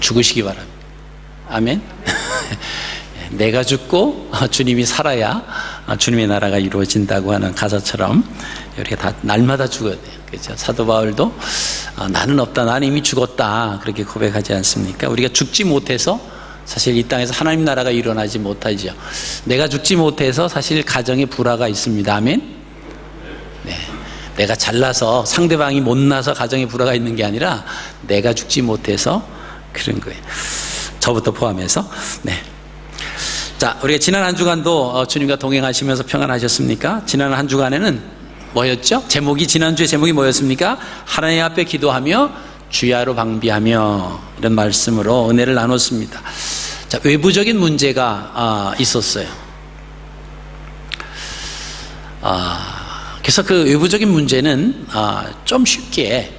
죽으시기 바랍니다. 아멘. 내가 죽고 주님이 살아야 주님의 나라가 이루어진다고 하는 가사처럼 우리가 다 날마다 죽어야 돼요. 그렇죠? 사도 바울도 나는 없다, 나는 이미 죽었다, 그렇게 고백하지 않습니까? 우리가 죽지 못해서 사실 이 땅에서 하나님 나라가 일어나지 못하죠. 내가 죽지 못해서 사실 가정에 불화가 있습니다. 아멘. 네. 내가 잘나서 상대방이 못나서 가정에 불화가 있는 게 아니라 내가 죽지 못해서 그런 거예요. 저부터 포함해서. 네. 자, 우리가 지난 한 주간도 주님과 동행하시면서 평안하셨습니까? 지난 한 주간에는 뭐였죠? 지난주에 제목이 뭐였습니까? 하나님 앞에 기도하며 주야로 방비하며, 이런 말씀으로 은혜를 나눴습니다. 자, 외부적인 문제가 있었어요. 그래서 그 외부적인 문제는 좀 쉽게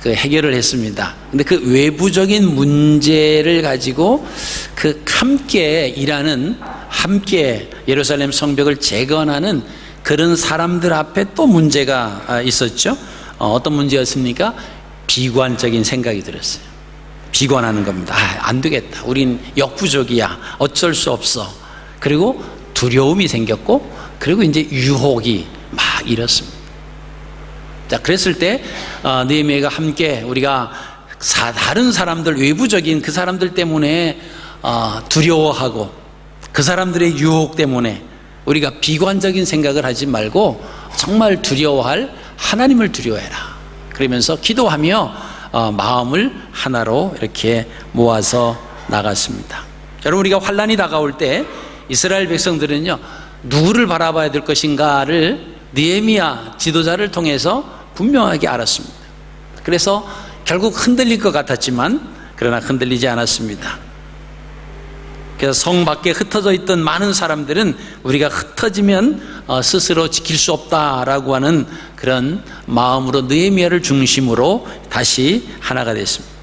그 해결을 했습니다. 근데 그 외부적인 문제를 가지고 그 함께 일하는, 함께 예루살렘 성벽을 재건하는 그런 사람들 앞에 또 문제가 있었죠. 어떤 문제였습니까? 비관적인 생각이 들었어요. 비관하는 겁니다. 안 되겠다, 우린 역부족이야, 어쩔 수 없어. 그리고 두려움이 생겼고, 그리고 이제 유혹이 막 일었습니다. 자, 그랬을 때 느헤미야가 함께 우리가 다른 사람들, 외부적인 그 사람들 때문에 두려워하고 그 사람들의 유혹 때문에 우리가 비관적인 생각을 하지 말고 정말 두려워할 하나님을 두려워해라, 그러면서 기도하며 마음을 하나로 이렇게 모아서 나갔습니다. 여러분, 우리가 환난이 다가올 때 이스라엘 백성들은요, 누구를 바라봐야 될 것인가를 느헤미야 지도자를 통해서 분명하게 알았습니다. 그래서 결국 흔들릴 것 같았지만 그러나 흔들리지 않았습니다. 그래서 성 밖에 흩어져 있던 많은 사람들은 우리가 흩어지면 스스로 지킬 수 없다라고 하는 그런 마음으로 느헤미야를 중심으로 다시 하나가 됐습니다.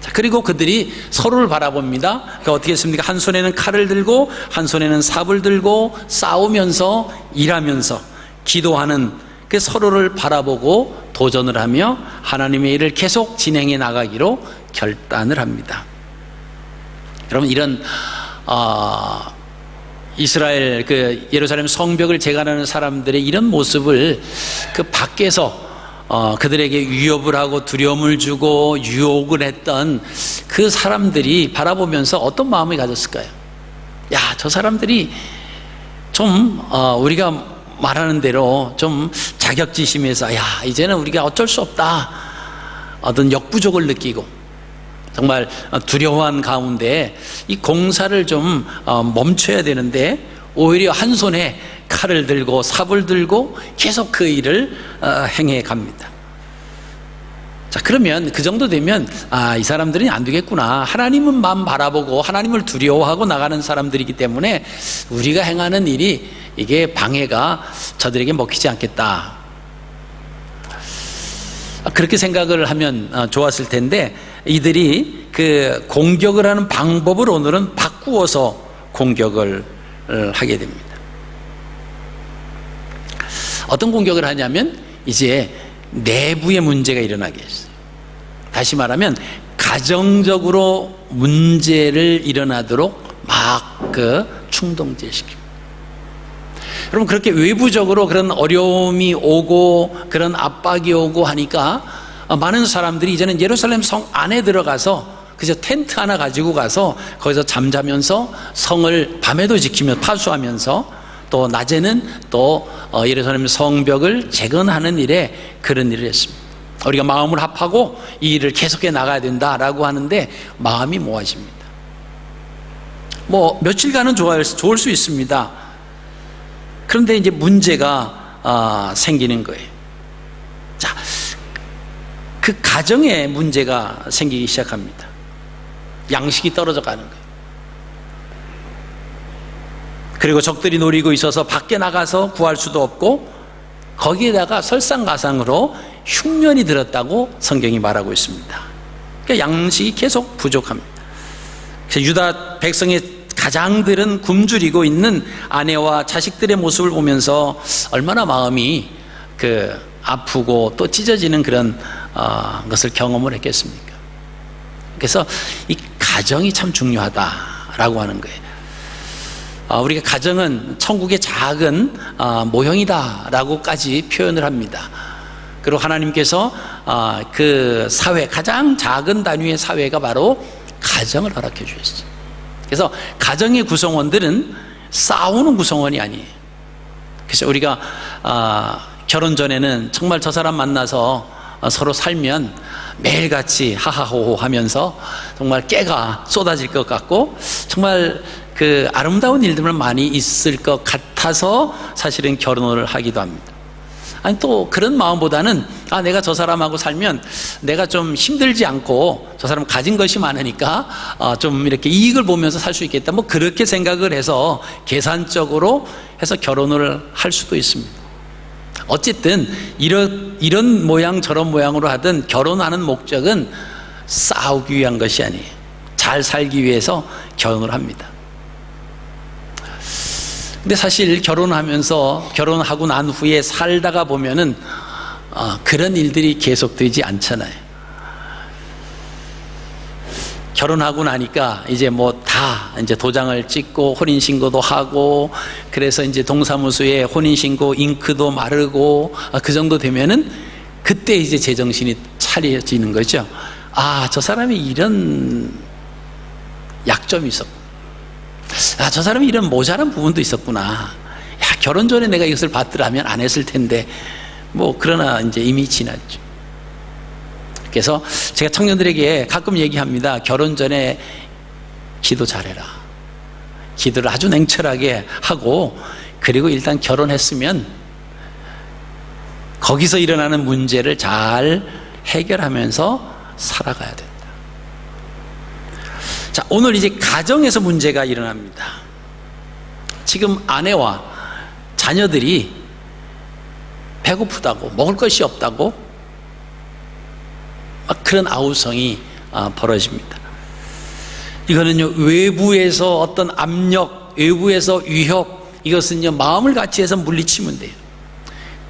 자, 그리고 그들이 서로를 바라봅니다. 그러니까 어떻게 했습니까? 한 손에는 칼을 들고 한 손에는 삽을 들고 싸우면서 일하면서 기도하는, 그 서로를 바라보고 도전을 하며 하나님의 일을 계속 진행해 나가기로 결단을 합니다. 여러분, 이런 이스라엘 그 예루살렘 성벽을 재건하는 사람들의 이런 모습을 그 밖에서 그들에게 위협을 하고 두려움을 주고 유혹을 했던 그 사람들이 바라보면서 어떤 마음을 가졌을까요? 야, 저 사람들이 좀 우리가 말하는 대로 좀 자격지심에서 야, 이제는 우리가 어쩔 수 없다, 어떤 역부족을 느끼고 정말 두려워한 가운데 이 공사를 좀 멈춰야 되는데 오히려 한 손에 칼을 들고 삽을 들고 계속 그 일을 행해 갑니다. 자, 그러면 그 정도 되면 이 사람들이 안 되겠구나, 하나님만 바라보고 하나님을 두려워하고 나가는 사람들이기 때문에 우리가 행하는 일이 이게 방해가 저들에게 먹히지 않겠다, 그렇게 생각을 하면 좋았을 텐데 이들이 그 공격을 하는 방법을 오늘은 바꾸어서 공격을 하게 됩니다. 어떤 공격을 하냐면 이제 내부의 문제가 일어나게 했어요. 다시 말하면 가정적으로 문제를 일어나도록 막 그 충동질시킵니다. 여러분, 그렇게 외부적으로 그런 어려움이 오고 그런 압박이 오고 하니까 많은 사람들이 이제는 예루살렘 성 안에 들어가서 그저 텐트 하나 가지고 가서 거기서 잠자면서 성을 밤에도 지키며 파수하면서 또 낮에는 또 예루살렘 성벽을 재건하는 일에 그런 일을 했습니다. 우리가 마음을 합하고 이 일을 계속해 나가야 된다라고 하는데 마음이 모아집니다. 뭐 며칠간은 좋을 수 있습니다. 그런데 이제 문제가 생기는 거예요. 자, 그 가정에 문제가 생기기 시작합니다. 양식이 떨어져 가는 거예요. 그리고 적들이 노리고 있어서 밖에 나가서 구할 수도 없고 거기에다가 설상가상으로 흉년이 들었다고 성경이 말하고 있습니다. 그러니까 양식이 계속 부족합니다. 그래서 유다 백성의 가장들은 굶주리고 있는 아내와 자식들의 모습을 보면서 얼마나 마음이 아프고 또 찢어지는 그런 것을 경험을 했겠습니까? 그래서 이 가정이 참 중요하다라고 하는 거예요. 우리가 가정은 천국의 작은 모형이다라고까지 표현을 합니다. 그리고 하나님께서 그 사회, 가장 작은 단위의 사회가 바로 가정을 허락해 주셨어요. 그래서 가정의 구성원들은 싸우는 구성원이 아니에요. 그래서 우리가 결혼 전에는 정말 저 사람 만나서 서로 살면 매일같이 하하호호 하면서 정말 깨가 쏟아질 것 같고 정말 그 아름다운 일들만 많이 있을 것 같아서 사실은 결혼을 하기도 합니다. 아니 또 그런 마음보다는 내가 저 사람하고 살면 내가 좀 힘들지 않고 저 사람 가진 것이 많으니까 좀 이렇게 이익을 보면서 살 수 있겠다, 뭐 그렇게 생각을 해서 계산적으로 해서 결혼을 할 수도 있습니다. 어쨌든 이런 모양 저런 모양으로 하든 결혼하는 목적은 싸우기 위한 것이 아니에요. 잘 살기 위해서 결혼을 합니다. 근데 사실 결혼하고 난 후에 살다가 보면은 그런 일들이 계속되지 않잖아요. 결혼하고 나니까 이제 뭐 다 이제 도장을 찍고 혼인신고도 하고, 그래서 이제 동사무소에 혼인신고 잉크도 마르고, 그 정도 되면은 그때 이제 제정신이 차려지는 거죠. 저 사람이 이런 약점이 있었고, 저 사람이 이런 모자란 부분도 있었구나. 결혼 전에 내가 이것을 받더라면 안 했을 텐데, 뭐 그러나 이제 이미 지났죠. 그래서 제가 청년들에게 가끔 얘기합니다. 결혼 전에 기도 잘해라. 기도를 아주 냉철하게 하고, 그리고 일단 결혼했으면 거기서 일어나는 문제를 잘 해결하면서 살아가야 된다. 자, 오늘 이제 가정에서 문제가 일어납니다. 지금 아내와 자녀들이 배고프다고, 먹을 것이 없다고 막 그런 아우성이 벌어집니다. 이거는요, 외부에서 어떤 압력, 외부에서 위협, 이것은요 마음을 같이 해서 물리치면 돼요.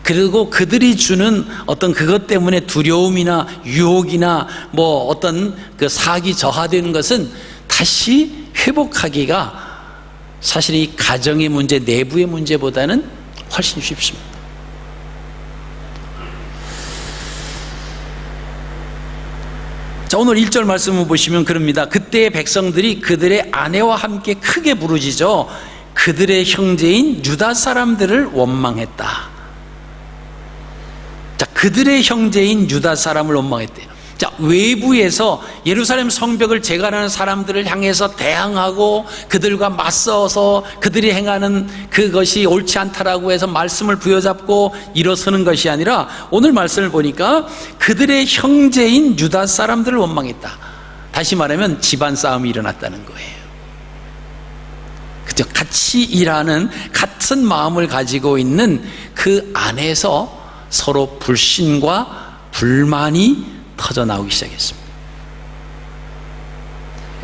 그리고 그들이 주는 어떤 그것 때문에 두려움이나 유혹이나 뭐 어떤 그 사기 저하되는 것은 다시 회복하기가 사실 이 가정의 문제, 내부의 문제보다는 훨씬 쉽습니다. 자, 오늘 1절 말씀을 보시면 그럽니다. 그때의 백성들이 그들의 아내와 함께 크게 부르짖어 그들의 형제인 유다 사람들을 원망했다. 자, 그들의 형제인 유다 사람을 원망했대요. 자, 외부에서 예루살렘 성벽을 재건하는 사람들을 향해서 대항하고 그들과 맞서서 그들이 행하는 그것이 옳지 않다라고 해서 말씀을 부여잡고 일어서는 것이 아니라, 오늘 말씀을 보니까 그들의 형제인 유다 사람들을 원망했다. 다시 말하면 집안 싸움이 일어났다는 거예요. 그죠? 같이 일하는 같은 마음을 가지고 있는 그 안에서 서로 불신과 불만이 터져 나오기 시작했습니다.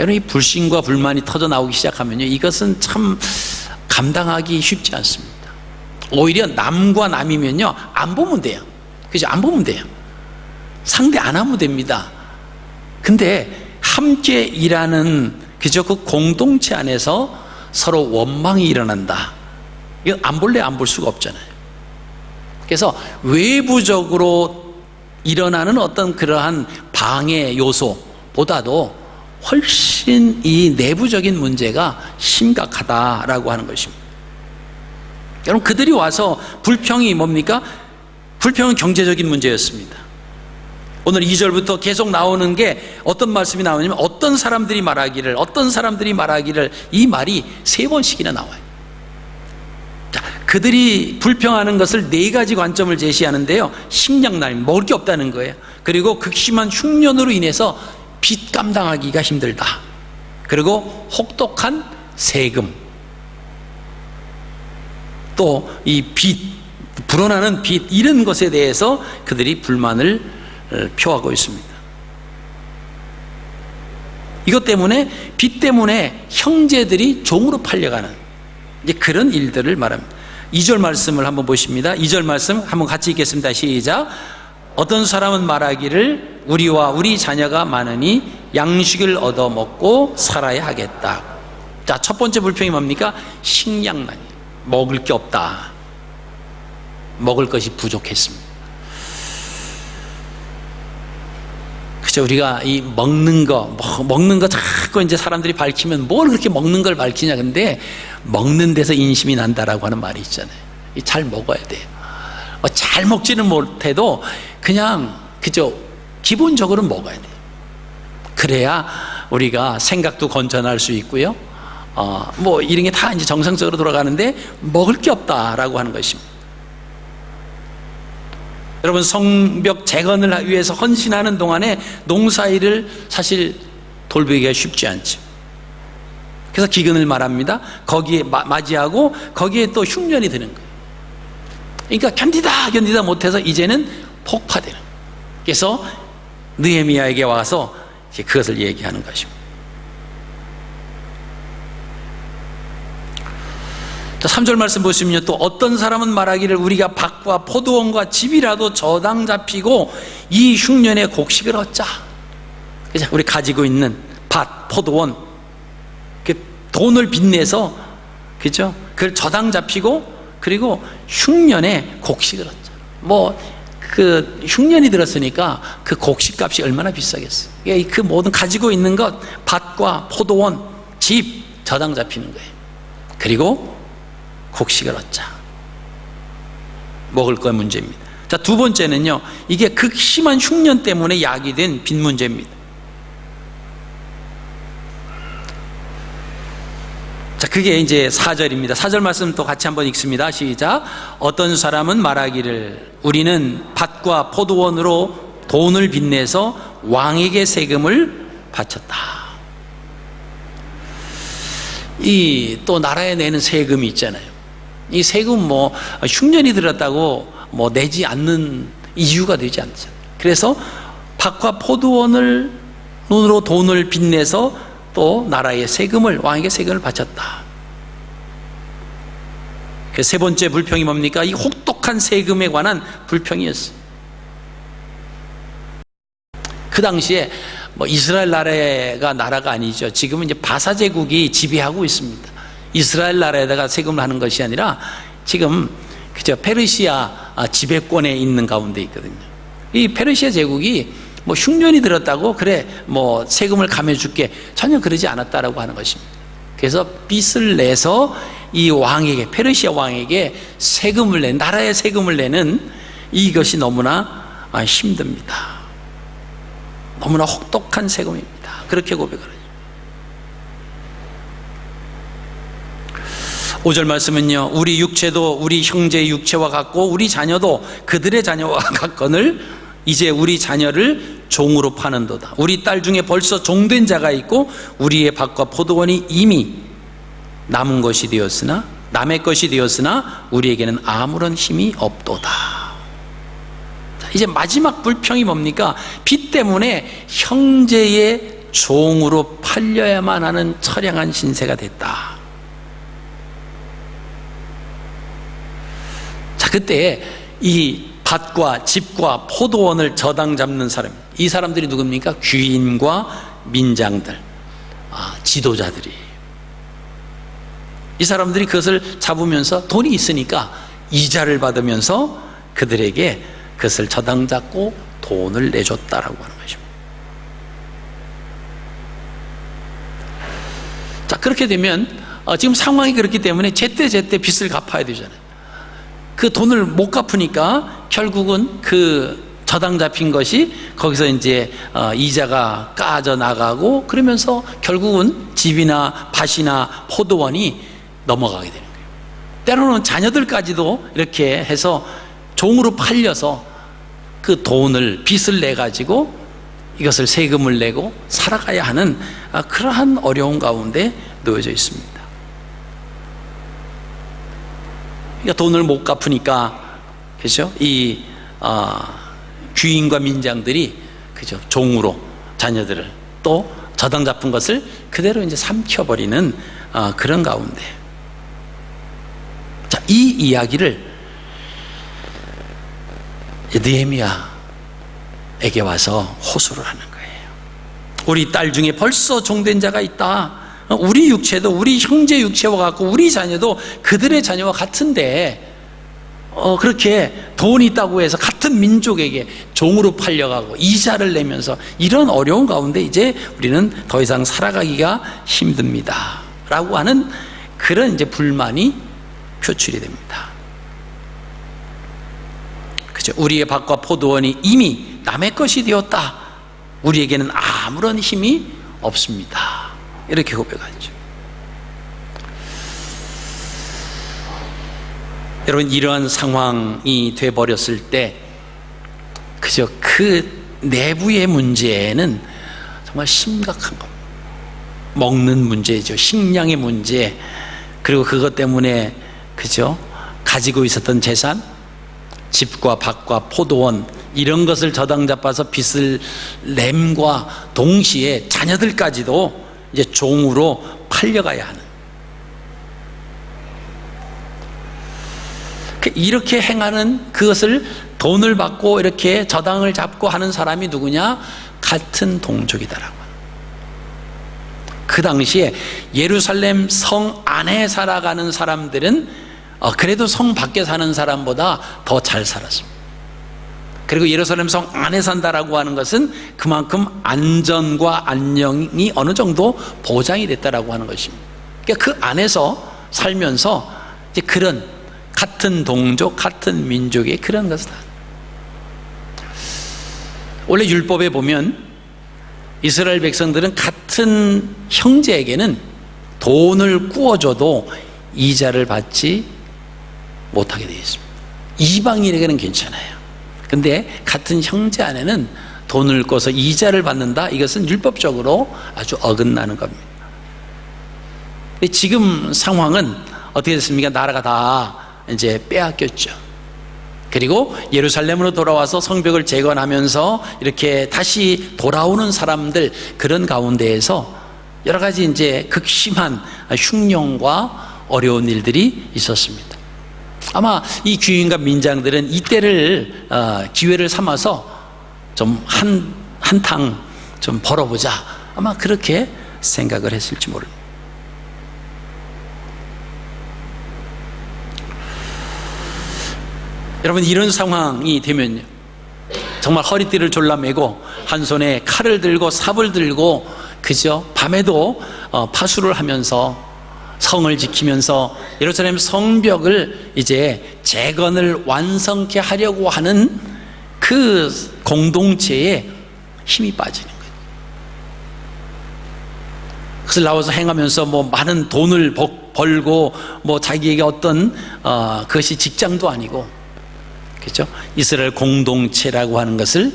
여러분, 이 불신과 불만이 터져 나오기 시작하면요, 이것은 참 감당하기 쉽지 않습니다. 오히려 남과 남이면요, 안 보면 돼요. 그죠? 안 보면 돼요. 상대 안 하면 됩니다. 근데 함께 일하는 그저 그 공동체 안에서 서로 원망이 일어난다. 이건 안 볼래 안 볼 수가 없잖아요. 그래서 외부적으로 일어나는 어떤 그러한 방해 요소보다도 훨씬 이 내부적인 문제가 심각하다라고 하는 것입니다. 여러분, 그들이 와서 불평이 뭡니까? 불평은 경제적인 문제였습니다. 오늘 2절부터 계속 나오는 게 어떤 말씀이 나오냐면 어떤 사람들이 말하기를 이 말이 3번씩이나 나와요. 자, 그들이 불평하는 것을 4가지 관점을 제시하는데요. 식량난, 먹을 게 없다는 거예요. 그리고 극심한 흉년으로 인해서 빚 감당하기가 힘들다. 그리고 혹독한 세금, 또 이 빚, 불어나는 빚, 이런 것에 대해서 그들이 불만을 표하고 있습니다. 이것 때문에, 빚 때문에 형제들이 종으로 팔려가는 이제 그런 일들을 말합니다. 2절 말씀을 한번 보십니다. 2절 말씀 한번 같이 읽겠습니다. 시작. 어떤 사람은 말하기를 우리와 우리 자녀가 많으니 양식을 얻어먹고 살아야 하겠다. 자, 첫 번째 불평이 뭡니까? 식량난이. 먹을 게 없다. 먹을 것이 부족했습니다. 그죠? 우리가 이 먹는 거 자꾸 이제 사람들이 밝히면 뭘 그렇게 먹는 걸 밝히냐. 근데 먹는 데서 인심이 난다라고 하는 말이 있잖아요. 잘 먹어야 돼요. 잘 먹지는 못해도 그냥 그죠? 기본적으로 먹어야 돼요. 그래야 우리가 생각도 건전할 수 있고요. 뭐 이런 게 다 이제 정상적으로 돌아가는데 먹을 게 없다라고 하는 것입니다. 여러분, 성벽 재건을 위해서 헌신하는 동안에 농사일을 사실 돌보기가 쉽지 않죠. 그래서 기근을 말합니다. 거기에 맞이하고 거기에 또 흉년이 드는 거예요. 그러니까 견디다 못해서 이제는 폭파되는 거예요. 그래서 느헤미야에게 와서 이제 그것을 얘기하는 것입니다. 자, 3절 말씀 보시면요, 또 어떤 사람은 말하기를 우리가 밭과 포도원과 집이라도 저당 잡히고 이 흉년에 곡식을 얻자. 그죠? 우리 가지고 있는 밭, 포도원, 그 돈을 빚내서, 그죠? 그걸 저당 잡히고 그리고 흉년에 곡식을 얻자. 그 흉년이 들었으니까 그 곡식값이 얼마나 비싸겠어요. 그 모든 가지고 있는 것, 밭과 포도원, 집 저당 잡히는 거예요. 그리고 곡식을 얻자. 먹을 거 문제입니다. 자, 두 번째는요, 이게 극심한 흉년 때문에 야기된 빚 문제입니다. 자, 그게 이제 4절입니다. 4절 말씀 또 같이 한번 읽습니다. 시작. 어떤 사람은 말하기를 우리는 밭과 포도원으로 돈을 빚내서 왕에게 세금을 바쳤다. 이 또 나라에 내는 세금이 있잖아요. 이 세금 흉년이 들었다고 내지 않는 이유가 되지 않죠. 그래서 밭과 포도원을 눈으로 돈을 빚내서 또 나라의 세금을, 왕에게 세금을 바쳤다. 그 세 번째 불평이 뭡니까? 이 혹독한 세금에 관한 불평이었어요. 그 당시에 이스라엘 나라가 아니죠. 지금은 이제 바사 제국이 지배하고 있습니다. 이스라엘 나라에다가 세금을 하는 것이 아니라 지금 그죠, 페르시아 지배권에 있는 가운데 있거든요. 이 페르시아 제국이 흉년이 들었다고 그래 세금을 감해줄게, 전혀 그러지 않았다라고 하는 것입니다. 그래서 빚을 내서 이 왕에게, 페르시아 왕에게 세금을 나라의 세금을 내는 이것이 너무나 힘듭니다. 너무나 혹독한 세금입니다. 그렇게 고백을 해요. 5절 말씀은요, 우리 육체도 우리 형제의 육체와 같고 우리 자녀도 그들의 자녀와 같거늘 이제 우리 자녀를 종으로 파는도다. 우리 딸 중에 벌써 종된 자가 있고 우리의 밭과 포도원이 이미 남은 것이 되었으나 남의 것이 되었으나 우리에게는 아무런 힘이 없도다. 자, 이제 마지막 불평이 뭡니까? 빚 때문에 형제의 종으로 팔려야만 하는 처량한 신세가 됐다. 자, 그때 이 밭과 집과 포도원을 저당 잡는 사람, 이 사람들이 누굽니까? 귀인과 민장들, 지도자들이. 이 사람들이 그것을 잡으면서 돈이 있으니까 이자를 받으면서 그들에게 그것을 저당 잡고 돈을 내줬다라고 하는 것입니다. 자, 그렇게 되면 지금 상황이 그렇기 때문에 제때제때 빚을 갚아야 되잖아요. 그 돈을 못 갚으니까 결국은 그 저당 잡힌 것이 거기서 이제 이자가 까져 나가고, 그러면서 결국은 집이나 밭이나 포도원이 넘어가게 되는 거예요. 때로는 자녀들까지도 이렇게 해서 종으로 팔려서 그 돈을, 빚을 내 가지고 이것을 세금을 내고 살아가야 하는 그러한 어려운 가운데 놓여져 있습니다. 그러니까 돈을 못 갚으니까, 그죠? 이 귀인과 민장들이, 그죠? 종으로 자녀들을 또 저당 잡은 것을 그대로 이제 삼켜버리는 그런 가운데. 자, 이 이야기를 느헤미야에게 와서 호소를 하는 거예요. 우리 딸 중에 벌써 종된 자가 있다. 우리 육체도 우리 형제 육체와 같고 우리 자녀도 그들의 자녀와 같은데 그렇게 돈이 있다고 해서 같은 민족에게 종으로 팔려가고 이자를 내면서 이런 어려운 가운데 이제 우리는 더 이상 살아가기가 힘듭니다 라고 하는 그런 이제 불만이 표출이 됩니다. 그죠? 우리의 밭과 포도원이 이미 남의 것이 되었다. 우리에게는 아무런 힘이 없습니다. 이렇게 고백하죠. 여러분, 이러한 상황이 돼버렸을 때 그저 그 내부의 문제는 정말 심각한 겁니다. 먹는 문제죠. 식량의 문제. 그리고 그것 때문에 그죠? 가지고 있었던 재산, 집과 밭과 포도원 이런 것을 저당잡아서 빚을 냄과 동시에 자녀들까지도 이제 종으로 팔려가야 하는, 이렇게 행하는, 그것을 돈을 받고 이렇게 저당을 잡고 하는 사람이 누구냐? 같은 동족이다라고. 그 당시에 예루살렘 성 안에 살아가는 사람들은 그래도 성 밖에 사는 사람보다 더 잘 살았습니다. 그리고 예루살렘 성 안에 산다라고 하는 것은 그만큼 안전과 안녕이 어느 정도 보장이 됐다라고 하는 것입니다. 그러니까 그 안에서 살면서 이제 그런 같은 동족, 같은 민족의 그런 것이다. 원래 율법에 보면 이스라엘 백성들은 같은 형제에게는 돈을 구워줘도 이자를 받지 못하게 되어 있습니다. 이방인에게는 괜찮아요. 근데 같은 형제 안에는 돈을 꿔서 이자를 받는다? 이것은 율법적으로 아주 어긋나는 겁니다. 근데 지금 상황은 어떻게 됐습니까? 나라가 다 이제 빼앗겼죠. 그리고 예루살렘으로 돌아와서 성벽을 재건하면서 이렇게 다시 돌아오는 사람들, 그런 가운데에서 여러 가지 이제 극심한 흉년과 어려운 일들이 있었습니다. 아마 이 귀인과 민장들은 이때를 기회를 삼아서 좀 한탕 좀 벌어보자, 아마 그렇게 생각을 했을지 모릅니다. 여러분, 이런 상황이 되면요, 정말 허리띠를 졸라매고 한 손에 칼을 들고 삽을 들고 그저 밤에도 파수를 하면서 성을 지키면서 예루살렘 성벽을 이제 재건을 완성케 하려고 하는 그 공동체에 힘이 빠지는 거예요. 그것을 나와서 행하면서 뭐 많은 돈을 벌고 뭐 자기에게 어떤 그것이 직장도 아니고, 그렇죠? 이스라엘 공동체라고 하는 것을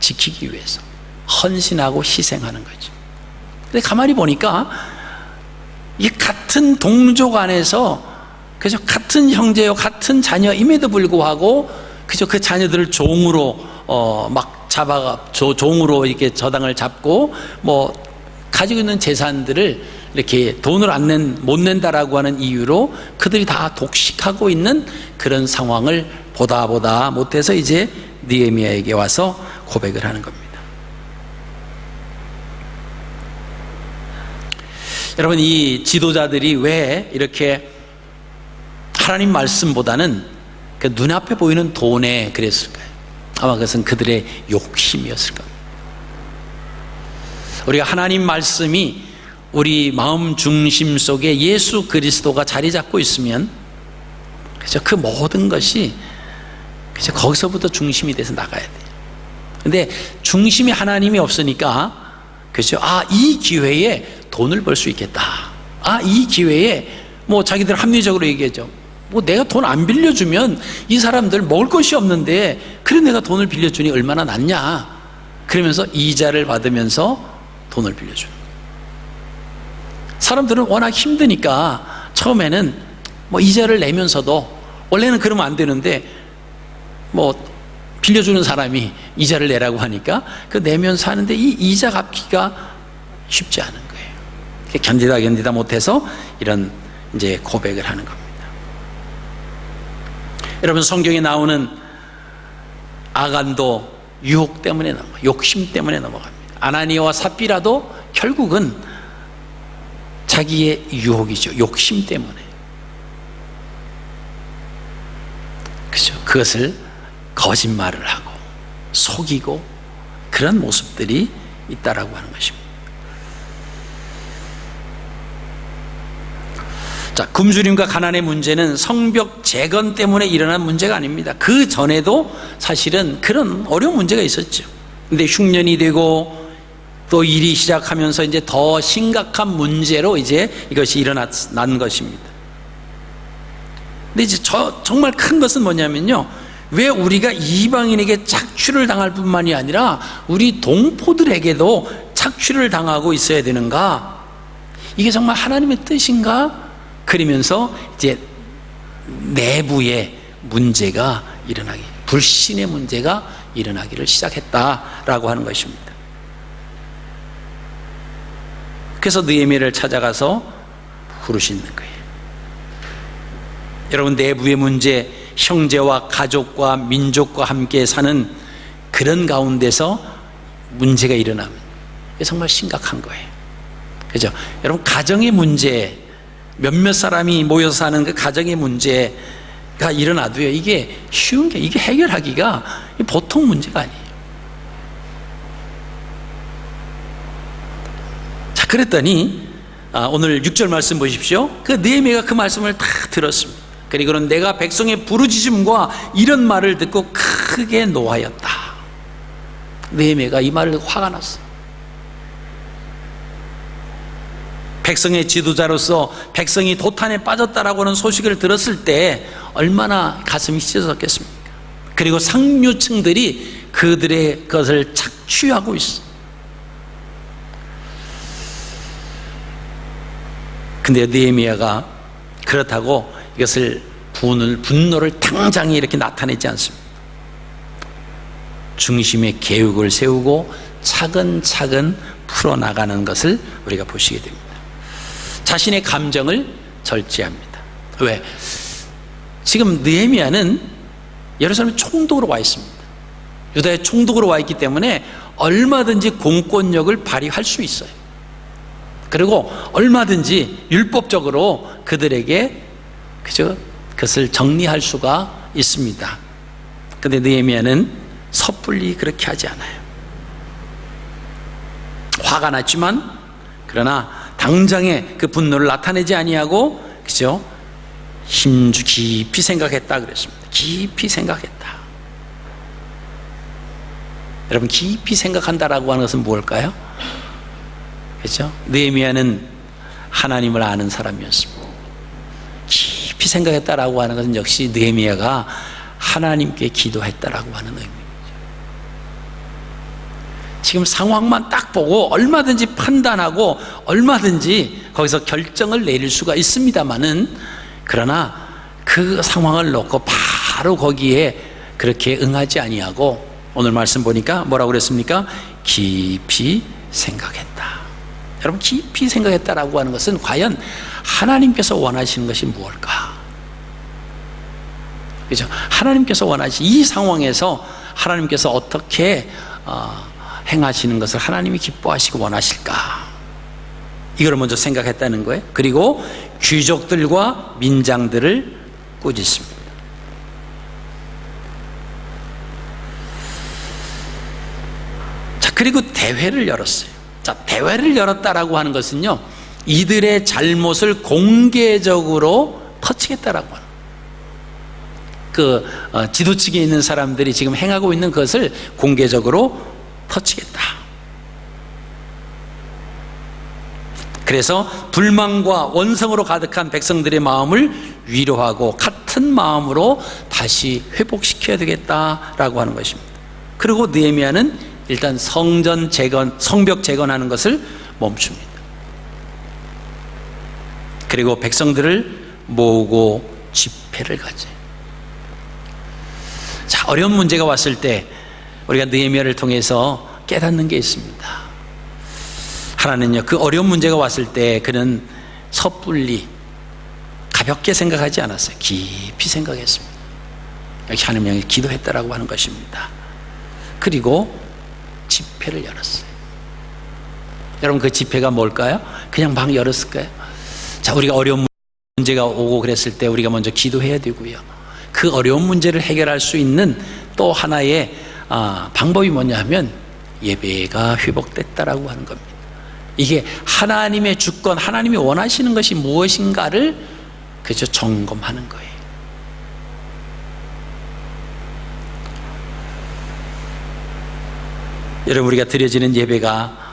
지키기 위해서 헌신하고 희생하는 거죠. 근데 가만히 보니까 이 같은 동족 안에서 그죠, 같은 형제요, 같은 자녀임에도 불구하고 그죠, 그 자녀들을 종으로 막 잡아가 종으로 이렇게 저당을 잡고 뭐 가지고 있는 재산들을 이렇게 돈을 못 낸다라고 하는 이유로 그들이 다 독식하고 있는 그런 상황을 보다 못해서 이제 느헤미야에게 와서 고백을 하는 겁니다. 여러분, 이 지도자들이 왜 이렇게 하나님 말씀보다는 그 눈앞에 보이는 돈에 그랬을까요? 아마 그것은 그들의 욕심이었을 겁니다. 우리가 하나님 말씀이 우리 마음 중심 속에 예수 그리스도가 자리 잡고 있으면 그죠, 그 모든 것이 그죠, 거기서부터 중심이 돼서 나가야 돼요. 근데 중심이 하나님이 없으니까 그죠, 이 기회에 돈을 벌 수 있겠다. 이 기회에 뭐 자기들 합리적으로 얘기하죠. 뭐 내가 돈 안 빌려주면 이 사람들 먹을 것이 없는데 그래 내가 돈을 빌려주니 얼마나 낫냐. 그러면서 이자를 받으면서 돈을 빌려주는 거예요. 사람들은 워낙 힘드니까 처음에는 뭐 이자를 내면서도, 원래는 그러면 안 되는데 뭐 빌려주는 사람이 이자를 내라고 하니까 그 내면서 하는데 이 이자 갚기가 쉽지 않은 거예요. 견디다 못해서 이런 이제 고백을 하는 겁니다. 여러분, 성경에 나오는 아간도 유혹 때문에 욕심 때문에 넘어갑니다. 아나니아와 삽비라도 결국은 자기의 유혹이죠. 욕심 때문에. 그죠? 그것을 거짓말을 하고 속이고 그런 모습들이 있다라고 하는 것입니다. 자, 굶주림과 가난의 문제는 성벽 재건 때문에 일어난 문제가 아닙니다. 그 전에도 사실은 그런 어려운 문제가 있었죠. 근데 흉년이 되고 또 일이 시작하면서 이제 더 심각한 문제로 이제 이것이 일어난 것입니다. 근데 이제 정말 큰 것은 뭐냐면요, 왜 우리가 이방인에게 착취를 당할 뿐만이 아니라 우리 동포들에게도 착취를 당하고 있어야 되는가? 이게 정말 하나님의 뜻인가? 그러면서 이제 내부의 문제가 일어나기, 불신의 문제가 일어나기를 시작했다라고 하는 것입니다. 그래서 느헤미야를 찾아가서 부르시는 거예요. 여러분, 내부의 문제, 형제와 가족과 민족과 함께 사는 그런 가운데서 문제가 일어나면 이게 정말 심각한 거예요. 그죠? 여러분, 가정의 문제, 몇몇 사람이 모여서 사는 그 가정의 문제가 일어나도요, 이게 쉬운 게, 이게 해결하기가 보통 문제가 아니에요. 자, 그랬더니 오늘 6절 말씀 보십시오. 그 느헤미야가 그 말씀을 다 들었습니다. 그리고는 내가 백성의 부르짖음과 이런 말을 듣고 크게 노하였다. 느헤미야가 이 말을 듣고 화가 났어. 백성의 지도자로서 백성이 도탄에 빠졌다라고 하는 소식을 들었을 때 얼마나 가슴이 찢어졌겠습니까? 그리고 상류층들이 그들의 것을 착취하고 있어. 근데 느헤미야가 그렇다고 이것을 분노를 당장에 이렇게 나타내지 않습니다. 중심에 계획을 세우고 차근차근 풀어나가는 것을 우리가 보시게 됩니다. 자신의 감정을 절제합니다. 왜? 지금 느헤미야는 예루살렘 총독으로 와 있습니다. 유다의 총독으로 와 있기 때문에 얼마든지 공권력을 발휘할 수 있어요. 그리고 얼마든지 율법적으로 그들에게 그것을 정리할 수가 있습니다. 그런데 느헤미야는 섣불리 그렇게 하지 않아요. 화가 났지만 그러나 당장에 그 분노를 나타내지 아니하고, 그죠? 힘주 깊이 생각했다 그랬습니다. 깊이 생각했다. 여러분, 깊이 생각한다라고 하는 것은 뭘까요? 그죠? 느헤미야는 하나님을 아는 사람이었습니다. 깊이 생각했다라고 하는 것은 역시 느헤미야가 하나님께 기도했다라고 하는 의미입니다. 지금 상황만 딱 보고 얼마든지 판단하고 얼마든지 거기서 결정을 내릴 수가 있습니다만은, 그러나 그 상황을 놓고 바로 거기에 그렇게 응하지 아니하고, 오늘 말씀 보니까 뭐라고 그랬습니까? 깊이 생각했다. 여러분, 깊이 생각했다라고 하는 것은 과연 하나님께서 원하시는 것이 무엇일까? 그죠? 하나님께서 원하시는 이 상황에서 하나님께서 어떻게 행하시는 것을 하나님이 기뻐하시고 원하실까? 이걸 먼저 생각했다는 거예요. 그리고 귀족들과 민장들을 꾸짖습니다. 자, 그리고 대회를 열었어요. 자, 대회를 열었다라고 하는 것은요, 이들의 잘못을 공개적으로 터치겠다라고 하는, 지도층에 있는 사람들이 지금 행하고 있는 것을 공개적으로 터치겠다. 그래서 불만과 원성으로 가득한 백성들의 마음을 위로하고 같은 마음으로 다시 회복시켜야 되겠다라고 하는 것입니다. 그리고 느헤미야는 일단 성벽 재건하는 것을 멈춥니다. 그리고 백성들을 모으고 집회를 가져요. 자, 어려운 문제가 왔을 때 우리가 느헤미야를 통해서 깨닫는 게 있습니다. 하나는요, 그 어려운 문제가 왔을 때 그는 섣불리 가볍게 생각하지 않았어요. 깊이 생각했습니다. 여기 하나님 향해 기도했다라고 하는 것입니다. 그리고 집회를 열었어요. 여러분, 그 집회가 뭘까요? 그냥 막 열었을까요? 자, 우리가 어려운 문제가 오고 그랬을 때 우리가 먼저 기도해야 되고요. 그 어려운 문제를 해결할 수 있는 또 하나의 방법이 뭐냐 하면 예배가 회복됐다라고 하는 겁니다. 이게 하나님의 주권, 하나님이 원하시는 것이 무엇인가를 그저 점검하는 거예요. 여러분, 우리가 드려지는 예배가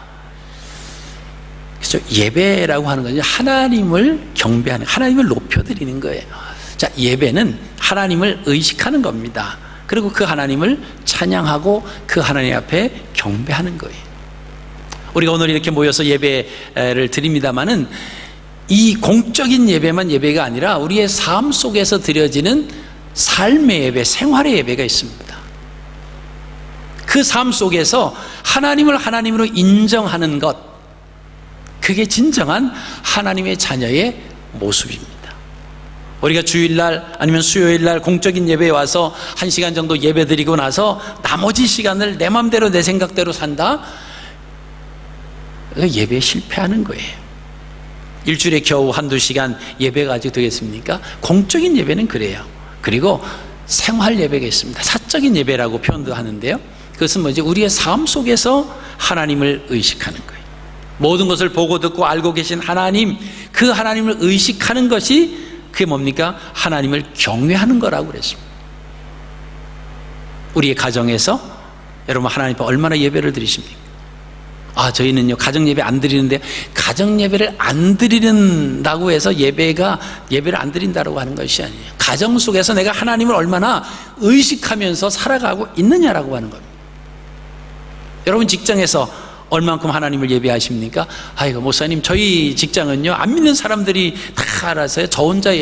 그죠? 예배라고 하는 것은 하나님을 경배하는, 하나님을 높여드리는 거예요. 자, 예배는 하나님을 의식하는 겁니다. 그리고 그 하나님을 찬양하고 그 하나님 앞에 경배하는 거예요. 우리가 오늘 이렇게 모여서 예배를 드립니다마는 이 공적인 예배만 예배가 아니라 우리의 삶 속에서 드려지는 삶의 예배, 생활의 예배가 있습니다. 그 삶 속에서 하나님을 하나님으로 인정하는 것, 그게 진정한 하나님의 자녀의 모습입니다. 우리가 주일날 아니면 수요일날 공적인 예배에 와서 1시간 정도 예배 드리고 나서 나머지 시간을 내 맘대로 내 생각대로 산다? 예배에 실패하는 거예요. 일주일에 겨우 한두 시간 예배가 아직 되겠습니까? 공적인 예배는 그래요. 그리고 생활 예배가 있습니다. 사적인 예배라고 표현도 하는데요, 그것은 뭐지? 우리의 삶 속에서 하나님을 의식하는 거예요. 모든 것을 보고 듣고 알고 계신 하나님, 그 하나님을 의식하는 것이 그게 뭡니까? 하나님을 경외하는 거라고 그랬습니다. 우리의 가정에서 여러분 하나님 앞에 얼마나 예배를 드리십니까? 저희는요 가정 예배 안 드리는데, 가정 예배를 안 드리는다고 해서 예배를 안 드린다고 하는 것이 아니에요. 가정 속에서 내가 하나님을 얼마나 의식하면서 살아가고 있느냐라고 하는 겁니다. 여러분 직장에서 얼만큼 하나님을 예배하십니까? 아이고 목사님, 저희 직장은요 안 믿는 사람들이 다 알아서요, 저 혼자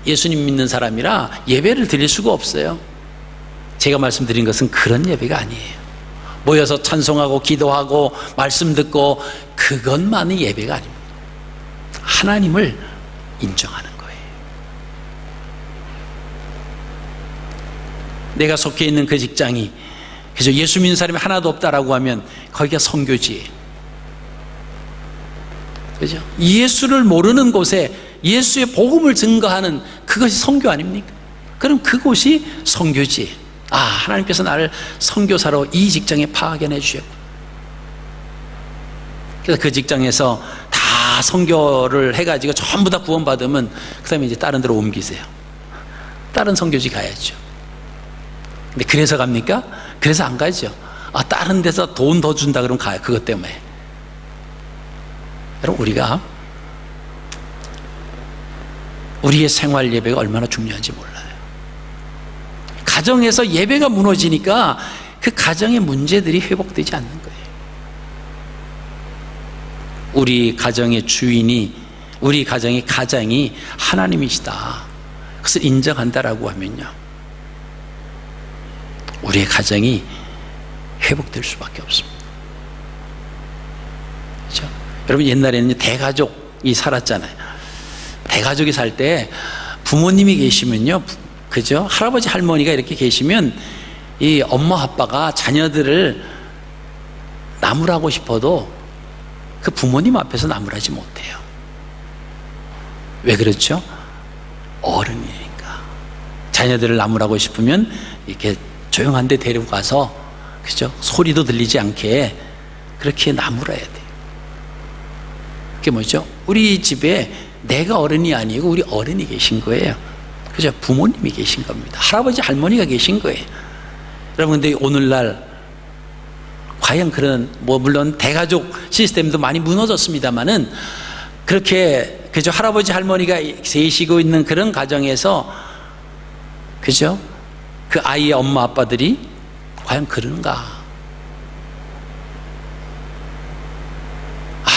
예수님 믿는 사람이라 예배를 드릴 수가 없어요. 제가 말씀드린 것은 그런 예배가 아니에요. 모여서 찬송하고 기도하고 말씀 듣고 그것만이 예배가 아닙니다. 하나님을 인정하는 거예요. 내가 속해 있는 그 직장이 그래서 예수 믿는 사람이 하나도 없다라고 하면 거기가 선교지예요. 그죠? 예수를 모르는 곳에 예수의 복음을 증거하는 그것이 선교 아닙니까? 그럼 그곳이 선교지예요. 하나님께서 나를 선교사로 이 직장에 파견해 주셨고, 그래서 그 직장에서 다 선교를 해가지고 전부 다 구원받으면 그 다음에 이제 다른 데로 옮기세요. 다른 선교지 가야죠. 근데 그래서 갑니까? 그래서 안 가죠. 다른 데서 돈 더 준다 그러면 가요. 그것 때문에. 여러분, 우리가 우리의 생활 예배가 얼마나 중요한지 몰라요. 가정에서 예배가 무너지니까 그 가정의 문제들이 회복되지 않는 거예요. 우리 가정의 주인이, 우리 가정의 가장이 하나님이시다, 그것을 인정한다라고 하면요, 우리의 가정이 회복될 수밖에 없습니다. 그렇죠? 여러분, 옛날에는 대가족이 살았잖아요. 대가족이 살 때 부모님이 계시면요, 그죠? 할아버지 할머니가 이렇게 계시면 이 엄마 아빠가 자녀들을 나무라고 싶어도 그 부모님 앞에서 나무라지 못해요. 왜 그렇죠? 어른이니까. 자녀들을 나무라고 싶으면 이렇게 조용한 데 데리고 가서, 그죠? 소리도 들리지 않게 그렇게 나무라야 돼요. 그게 뭐죠? 우리 집에 내가 어른이 아니고 우리 어른이 계신 거예요. 그죠? 부모님이 계신 겁니다. 할아버지 할머니가 계신 거예요. 여러분, 근데 오늘날 과연 그런, 물론 대가족 시스템도 많이 무너졌습니다만은, 그렇게 그죠? 할아버지 할머니가 계시고 있는 그런 가정에서, 그죠? 그 아이의 엄마 아빠들이 과연 그런가?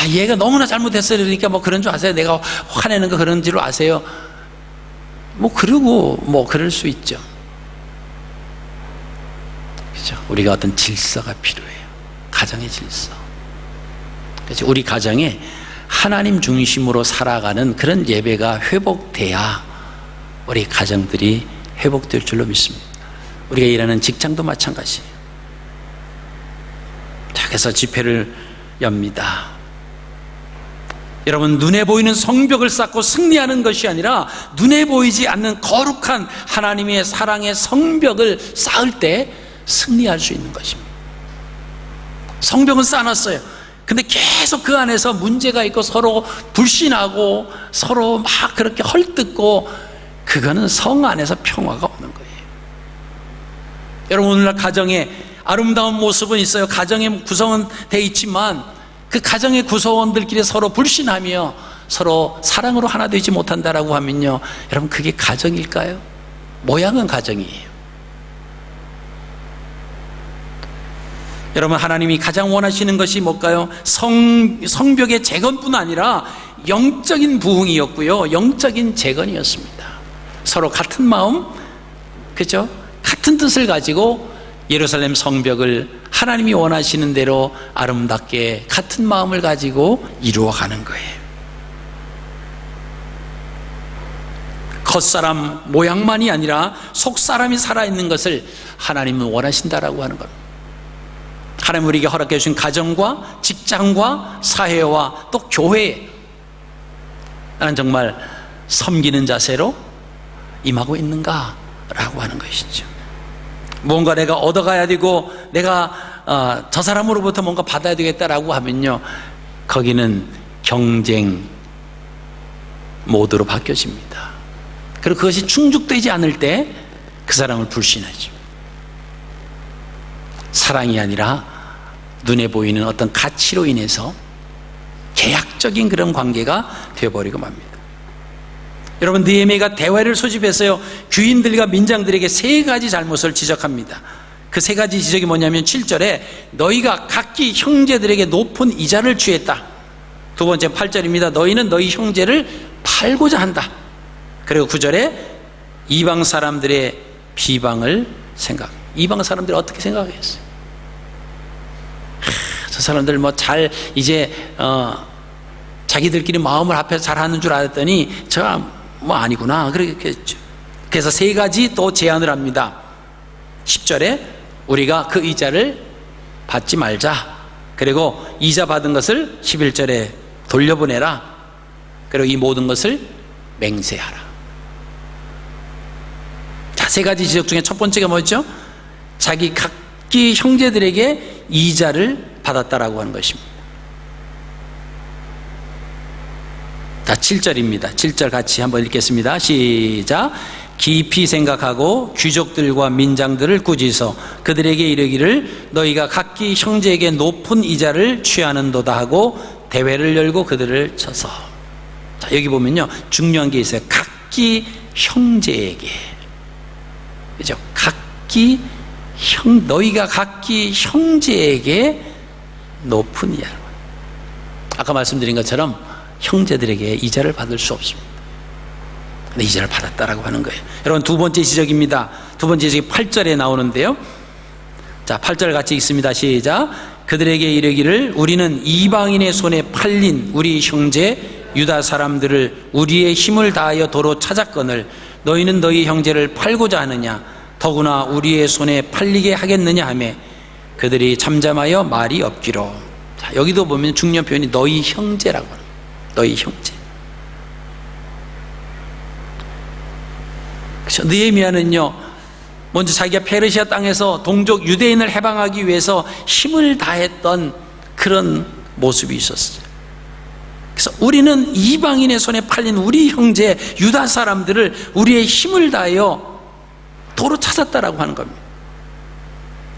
얘가 너무나 잘못했어요. 그러니까 그런 줄 아세요? 내가 화내는 거 그런 줄 아세요? 그러고 그럴 수 있죠. 그죠? 우리가 어떤 질서가 필요해요. 가정의 질서. 그죠? 우리 가정에 하나님 중심으로 살아가는 그런 예배가 회복돼야 우리 가정들이 회복될 줄로 믿습니다. 우리가 일하는 직장도 마찬가지예요. 자, 그래서 집회를 엽니다. 여러분, 눈에 보이는 성벽을 쌓고 승리하는 것이 아니라 눈에 보이지 않는 거룩한 하나님의 사랑의 성벽을 쌓을 때 승리할 수 있는 것입니다. 성벽은 쌓아놨어요. 근데 계속 그 안에서 문제가 있고 서로 불신하고 서로 막 그렇게 헐뜯고, 그거는 성 안에서 평화가 없는 거예요. 여러분, 오늘날 가정에 아름다운 모습은 있어요. 가정의 구성은 돼 있지만 그 가정의 구성원들끼리 서로 불신하며 서로 사랑으로 하나 되지 못한다라고 하면요, 여러분, 그게 가정일까요? 모양은 가정이에요. 여러분, 하나님이 가장 원하시는 것이 뭘까요? 성벽의 재건뿐 아니라 영적인 부흥이었고요, 영적인 재건이었습니다. 서로 같은 마음, 그죠? 같은 뜻을 가지고 예루살렘 성벽을 하나님이 원하시는 대로 아름답게 같은 마음을 가지고 이루어가는 거예요. 겉사람 모양만이 아니라 속사람이 살아있는 것을 하나님은 원하신다라고 하는 겁니다. 하나님 우리에게 허락해 주신 가정과 직장과 사회와 또 교회, 나는 정말 섬기는 자세로 임하고 있는가라고 하는 것이죠. 뭔가 내가 얻어가야 되고 내가 저 사람으로부터 뭔가 받아야 되겠다라고 하면요, 거기는 경쟁 모드로 바뀌어집니다. 그리고 그것이 충족되지 않을 때 그 사람을 불신하죠. 사랑이 아니라 눈에 보이는 어떤 가치로 인해서 계약적인 그런 관계가 되어버리고 맙니다. 여러분, 느헤미야가 대회를 소집해서요, 귀인들과 민장들에게 세 가지 잘못을 지적합니다. 그 세 가지 지적이 뭐냐면 7절에 너희가 각기 형제들에게 높은 이자를 취했다. 두 번째 8절입니다. 너희는 너희 형제를 팔고자 한다. 그리고 9절에 이방 사람들의 비방을 이방 사람들이 어떻게 생각했어요? 저 사람들 뭐 잘 이제 자기들끼리 마음을 합해서 잘하는 줄 알았더니 저 뭐 아니구나, 그렇게 했죠. 그래서 세 가지 또 제안을 합니다. 10절에 우리가 그 이자를 받지 말자. 그리고 이자 받은 것을 11절에 돌려보내라. 그리고 이 모든 것을 맹세하라. 자, 세 가지 지적 중에 첫 번째가 뭐였죠? 자기 각기 형제들에게 이자를 받았다라고 하는 것입니다. 자, 7절입니다. 7절 같이 한번 읽겠습니다. 시작. 깊이 생각하고 귀족들과 민장들을 꾸짖어 그들에게 이르기를 너희가 각기 형제에게 높은 이자를 취하는도다 하고 대회를 열고 그들을 쳐서. 자, 여기 보면요, 중요한 게 있어요. 각기 형제에게, 그죠? 너희가 각기 형제에게 높은 이자. 아까 말씀드린 것처럼 형제들에게 이자를 받을 수 없습니다. 근데 이자를 받았다라고 하는 거예요. 여러분, 두 번째 지적입니다. 두 번째 지적이 8절에 나오는데요. 자, 8절 같이 읽습니다. 시작. 그들에게 이르기를 우리는 이방인의 손에 팔린 우리 형제 유다 사람들을 우리의 힘을 다하여 도로 찾았거늘 너희는 너희 형제를 팔고자 하느냐? 더구나 우리의 손에 팔리게 하겠느냐 하며 그들이 잠잠하여 말이 없기로. 자, 여기도 보면 중요한 표현이 너희 형제라고 합니다. 너희 형제. 그렇죠? 느헤미야는요, 먼저 자기가 페르시아 땅에서 동족 유대인을 해방하기 위해서 힘을 다했던 그런 모습이 있었어요. 그래서 우리는 이방인의 손에 팔린 우리 형제 유다 사람들을 우리의 힘을 다하여 도로 찾았다라고 하는 겁니다.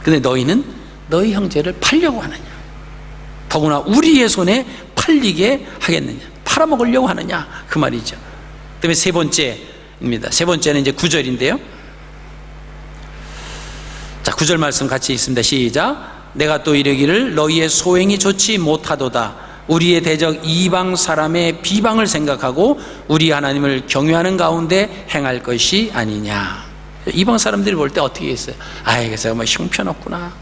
근데 너희는 너희 형제를 팔려고 하느냐? 더구나 우리의 손에 팔리게 하겠느냐? 팔아먹으려고 하느냐? 그 말이죠. 그 다음에 세 번째입니다. 세 번째는 이제 9절인데요. 자, 9절 말씀 같이 읽습니다. 시작. 내가 또 이르기를 너희의 소행이 좋지 못하도다. 우리의 대적 이방 사람의 비방을 생각하고 우리 하나님을 경외하는 가운데 행할 것이 아니냐. 이방 사람들이 볼 때 어떻게 했어요? 아이, 그래서 뭐 형편없구나.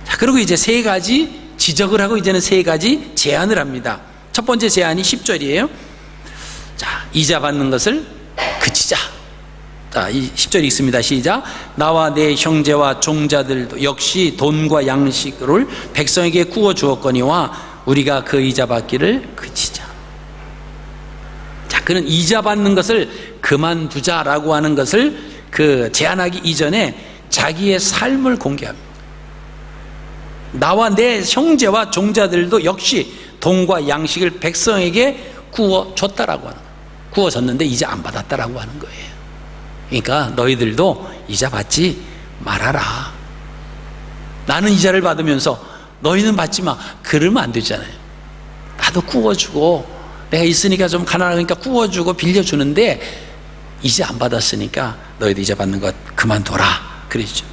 자, 그리고 이제 세 가지 지적을 하고 이제는 세 가지 제안을 합니다. 첫 번째 제안이 10절이에요. 자, 이자 받는 것을 그치자. 자, 이 10절 읽습니다. 시작. 나와 내 형제와 종자들도 역시 돈과 양식을 백성에게 구워 주었거니와 우리가 그 이자 받기를 그치자. 자, 그는 이자 받는 것을 그만두자라고 하는 것을 그 제안하기 이전에 자기의 삶을 공개합니다. 나와 내 형제와 종자들도 역시 돈과 양식을 백성에게 구워 줬다라고 하는 거예요. 구워 줬는데 이자 안 받았다라고 하는 거예요. 그러니까 너희들도 이자 받지 말아라. 나는 이자를 받으면서 너희는 받지 마. 그러면 안 되잖아요. 나도 구워주고 내가 있으니까 좀 가난하니까 구워주고 빌려주는데 이자 안 받았으니까 너희도 이자 받는 것 그만둬라. 그러죠.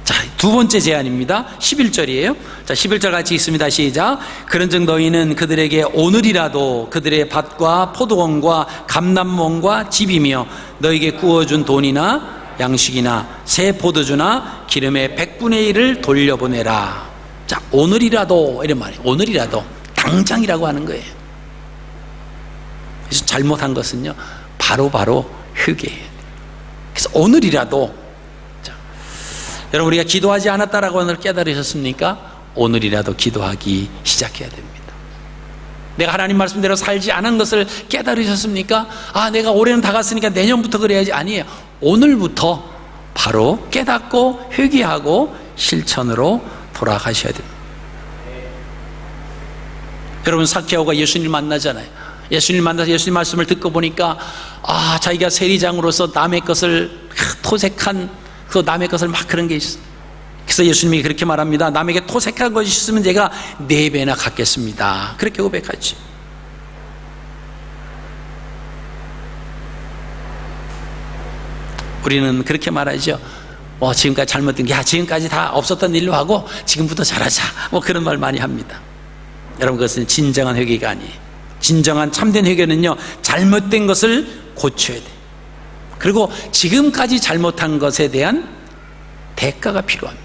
자, 두 번째 제안입니다. 11절이에요. 자, 11절 같이 읽습니다. 시작. 그런즉 너희는 그들에게 오늘이라도 그들의 밭과 포도원과 감람원과 집이며 너희에게 구워준 돈이나 양식이나 새 포도주나 기름의 100분의 1을 돌려보내라. 자, 오늘이라도 이런 말이에요. 오늘이라도 당장이라고 하는 거예요. 그래서 잘못한 것은요 바로 회개해야 돼요. 그래서 오늘이라도, 여러분 우리가 기도하지 않았다라고 오늘 깨달으셨습니까? 오늘이라도 기도하기 시작해야 됩니다. 내가 하나님 말씀대로 살지 않은 것을 깨달으셨습니까? 아, 내가 올해는 다 갔으니까 내년부터 그래야지. 아니에요. 오늘부터 바로 깨닫고 회개하고 실천으로 돌아가셔야 됩니다. 여러분, 사케오가 예수님 만나잖아요. 예수님 만나서 예수님 말씀을 듣고 보니까 아, 자기가 세리장으로서 남의 것을 토색한 그 남의 것을 막 그런 게 있어요. 그래서 예수님이 그렇게 말합니다. 남에게 토색한 것이 있으면 제가 4배나 갚겠습니다. 그렇게 고백하지. 우리는 그렇게 말하죠. 지금까지 잘못된 게 지금까지 다 없었던 일로 하고 지금부터 잘하자. 그런 말 많이 합니다. 여러분, 그것은 진정한 회개가 아니에요. 진정한 참된 회개는요 잘못된 것을 고쳐야 돼요. 그리고 지금까지 잘못한 것에 대한 대가가 필요합니다.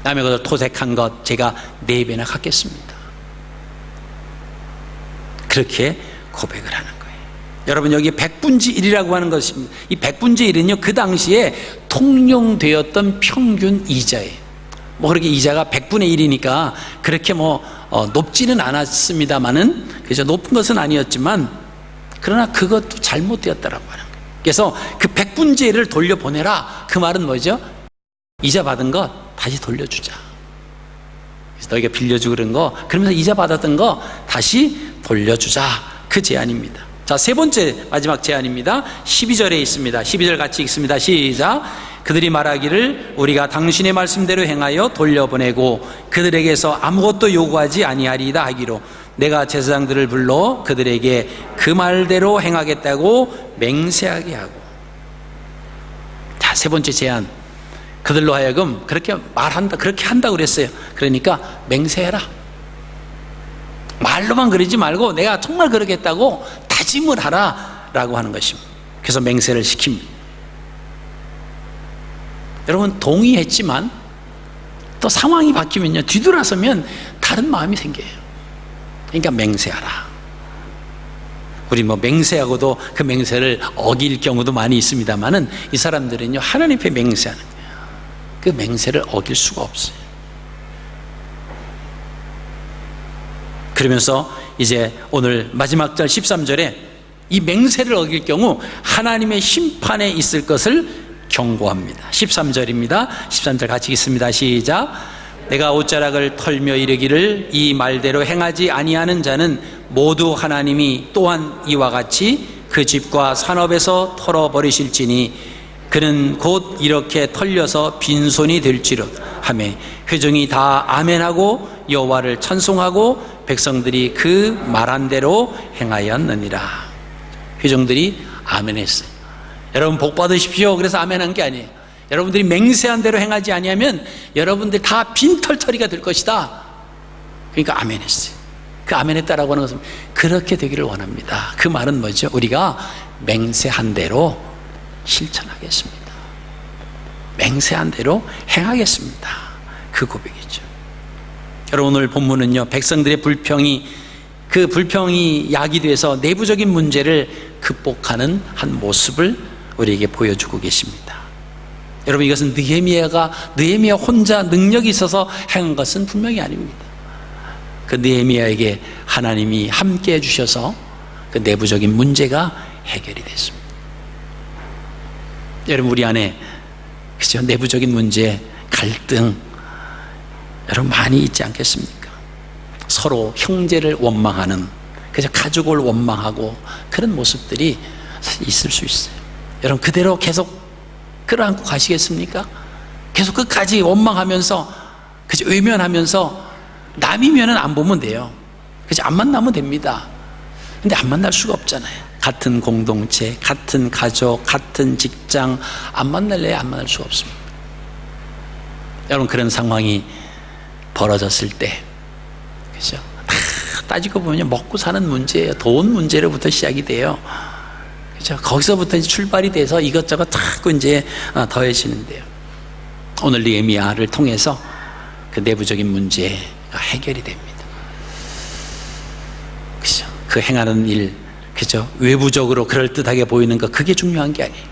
남의 것을 토색한 것 제가 4배나 갚겠습니다. 그렇게 고백을 하는 거예요. 여러분, 여기 100분지 1이라고 하는 것입니다. 이 100분지 1은요 그 당시에 통용되었던 평균 이자예요. 그렇게 이자가 100분의 1이니까 그렇게 높지는 않았습니다만은, 그죠, 높은 것은 아니었지만 그러나 그것도 잘못되었다라고 하는 거예요. 그래서 그 100분지 1을 돌려보내라. 그 말은 뭐죠? 이자 받은 것 다시 돌려주자. 그래서 너희가 빌려주고 그런 거, 그러면서 이자 받았던 거 다시 돌려주자. 그 제안입니다. 자, 세 번째 마지막 제안입니다. 12절에 있습니다. 12절 같이 읽습니다. 시작. 그들이 말하기를 우리가 당신의 말씀대로 행하여 돌려보내고 그들에게서 아무것도 요구하지 아니하리이다 하기로 내가 제사장들을 불러 그들에게 그 말대로 행하겠다고 맹세하게 하고. 자, 세 번째 제안. 그들로 하여금 그렇게 말한다, 그렇게 한다고 그랬어요. 그러니까 맹세해라. 말로만 그러지 말고 내가 정말 그러겠다고 다짐을 하라 라고 하는 것입니다. 그래서 맹세를 시킵니다. 여러분, 동의했지만 또 상황이 바뀌면요 뒤돌아서면 다른 마음이 생겨요. 그러니까 맹세하라. 우리 맹세하고도 그 맹세를 어길 경우도 많이 있습니다만은 이 사람들은요 하나님 앞에 맹세하는 거예요. 그 맹세를 어길 수가 없어요. 그러면서 이제 오늘 마지막 절 13절에 이 맹세를 어길 경우 하나님의 심판에 있을 것을 경고합니다. 13절입니다. 13절 같이 읽습니다. 시작. 내가 옷자락을 털며 이르기를 이 말대로 행하지 아니하는 자는 모두 하나님이 또한 이와 같이 그 집과 산업에서 털어버리실지니 그는 곧 이렇게 털려서 빈손이 될지로 하며 회중이 다 아멘하고 여호와를 찬송하고 백성들이 그 말한 대로 행하였느니라. 회중들이 아멘했어요. 여러분 복 받으십시오. 그래서 아멘한 게 아니에요. 여러분들이 맹세한 대로 행하지 아니하면 여러분들 다 빈털터리가 될 것이다. 그러니까 아멘했어요. 그 아멘했다라고 하는 것은 그렇게 되기를 원합니다. 그 말은 뭐죠? 우리가 맹세한 대로 실천하겠습니다. 맹세한 대로 행하겠습니다. 그 고백이죠. 여러분, 오늘 본문은요 백성들의 불평이 야기돼서 내부적인 문제를 극복하는 한 모습을 우리에게 보여주고 계십니다. 여러분, 이것은 느헤미야 혼자 능력이 있어서 행한 것은 분명히 아닙니다. 그 느헤미야에게 하나님이 함께 해주셔서 그 내부적인 문제가 해결이 됐습니다. 여러분, 우리 안에 그죠? 내부적인 문제, 갈등 여러분 많이 있지 않겠습니까? 서로 형제를 원망하는, 그저 가족을 원망하고 그런 모습들이 있을 수 있어요. 여러분, 그대로 계속 끌어안고 가시겠습니까? 계속 끝까지 원망하면서 그저 외면하면서 남이면은 안 보면 돼요. 그저 안 만나면 됩니다. 근데 안 만날 수가 없잖아요. 같은 공동체, 같은 가족, 같은 직장 안 만날래야 안 만날 수가 없습니다. 여러분, 그런 상황이 벌어졌을 때 그죠? 따지고 보면 먹고 사는 문제예요. 돈 문제로부터 시작이 돼요. 그죠? 거기서부터 이제 출발이 돼서 이것저것 자꾸 이제 더해지는데요. 오늘 느헤미야를 통해서 그 내부적인 문제가 해결이 됩니다. 그죠? 그 행하는 일, 그죠? 외부적으로 그럴듯하게 보이는 것, 그게 중요한 게 아니에요.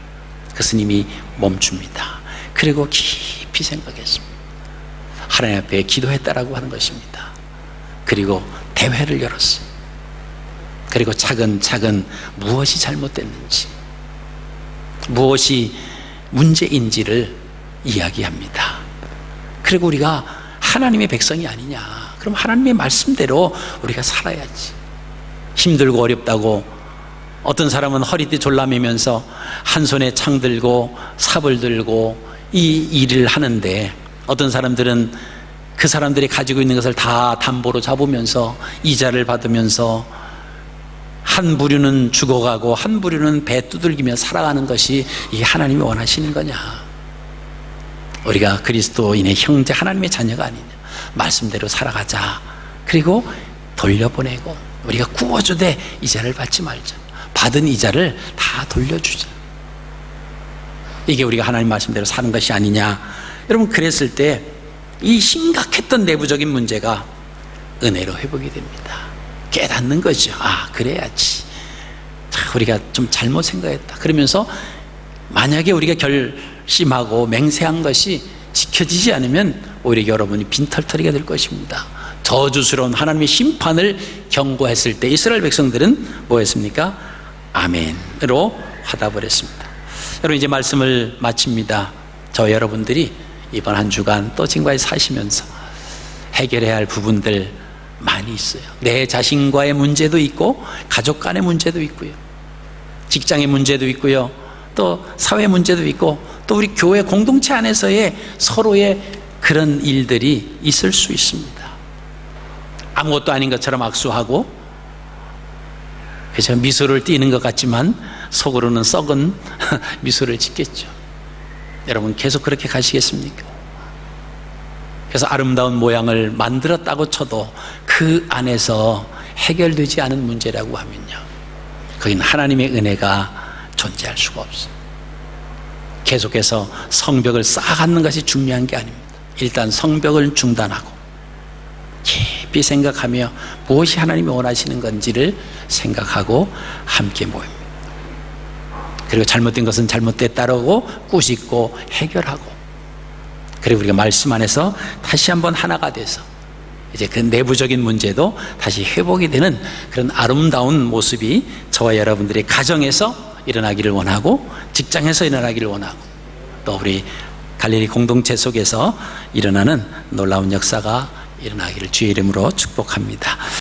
그것은 이미 멈춥니다. 그리고 깊이 생각했습니다. 하나님 앞에 기도했다라고 하는 것입니다. 그리고 대회를 열었어요. 그리고 차근차근 무엇이 잘못됐는지, 무엇이 문제인지를 이야기합니다. 그리고 우리가 하나님의 백성이 아니냐, 그럼 하나님의 말씀대로 우리가 살아야지. 힘들고 어렵다고 어떤 사람은 허리띠 졸라매면서 한 손에 창 들고 삽을 들고 이 일을 하는데, 어떤 사람들은 그 사람들이 가지고 있는 것을 다 담보로 잡으면서 이자를 받으면서 한 부류는 죽어가고 한 부류는 배 두들기며 살아가는 것이 이게 하나님이 원하시는 거냐? 우리가 그리스도인의 형제, 하나님의 자녀가 아니냐? 말씀대로 살아가자. 그리고 돌려보내고 우리가 구워주되 이자를 받지 말자. 받은 이자를 다 돌려주자. 이게 우리가 하나님 말씀대로 사는 것이 아니냐? 여러분, 그랬을 때 이 심각했던 내부적인 문제가 은혜로 회복이 됩니다. 깨닫는 거죠. 아, 그래야지. 우리가 좀 잘못 생각했다. 그러면서 만약에 우리가 결심하고 맹세한 것이 지켜지지 않으면 오히려 여러분이 빈털터리가 될 것입니다. 저주스러운 하나님의 심판을 경고했을 때 이스라엘 백성들은 뭐 했습니까? 아멘으로 화답을 했습니다. 여러분, 이제 말씀을 마칩니다. 저 여러분들이 이번 한 주간 또 지금까지 사시면서 해결해야 할 부분들 많이 있어요. 내 자신과의 문제도 있고, 가족 간의 문제도 있고요, 직장의 문제도 있고요, 또 사회 문제도 있고, 또 우리 교회 공동체 안에서의 서로의 그런 일들이 있을 수 있습니다. 아무것도 아닌 것처럼 악수하고 그저 미소를 띠는 것 같지만 속으로는 썩은 미소를 짓겠죠. 여러분, 계속 그렇게 가시겠습니까? 그래서 아름다운 모양을 만들었다고 쳐도 그 안에서 해결되지 않은 문제라고 하면요, 거기는 하나님의 은혜가 존재할 수가 없어요. 계속해서 성벽을 쌓아가는 것이 중요한 게 아닙니다. 일단 성벽을 중단하고 깊이 생각하며 무엇이 하나님이 원하시는 건지를 생각하고 함께 모입니다. 그리고 잘못된 것은 잘못됐다라고 꾸짖고 해결하고, 그리고 우리가 말씀 안에서 다시 한번 하나가 돼서 이제 그 내부적인 문제도 다시 회복이 되는 그런 아름다운 모습이 저와 여러분들의 가정에서 일어나기를 원하고, 직장에서 일어나기를 원하고, 또 우리 갈릴리 공동체 속에서 일어나는 놀라운 역사가 일어나기를 주의 이름으로 축복합니다.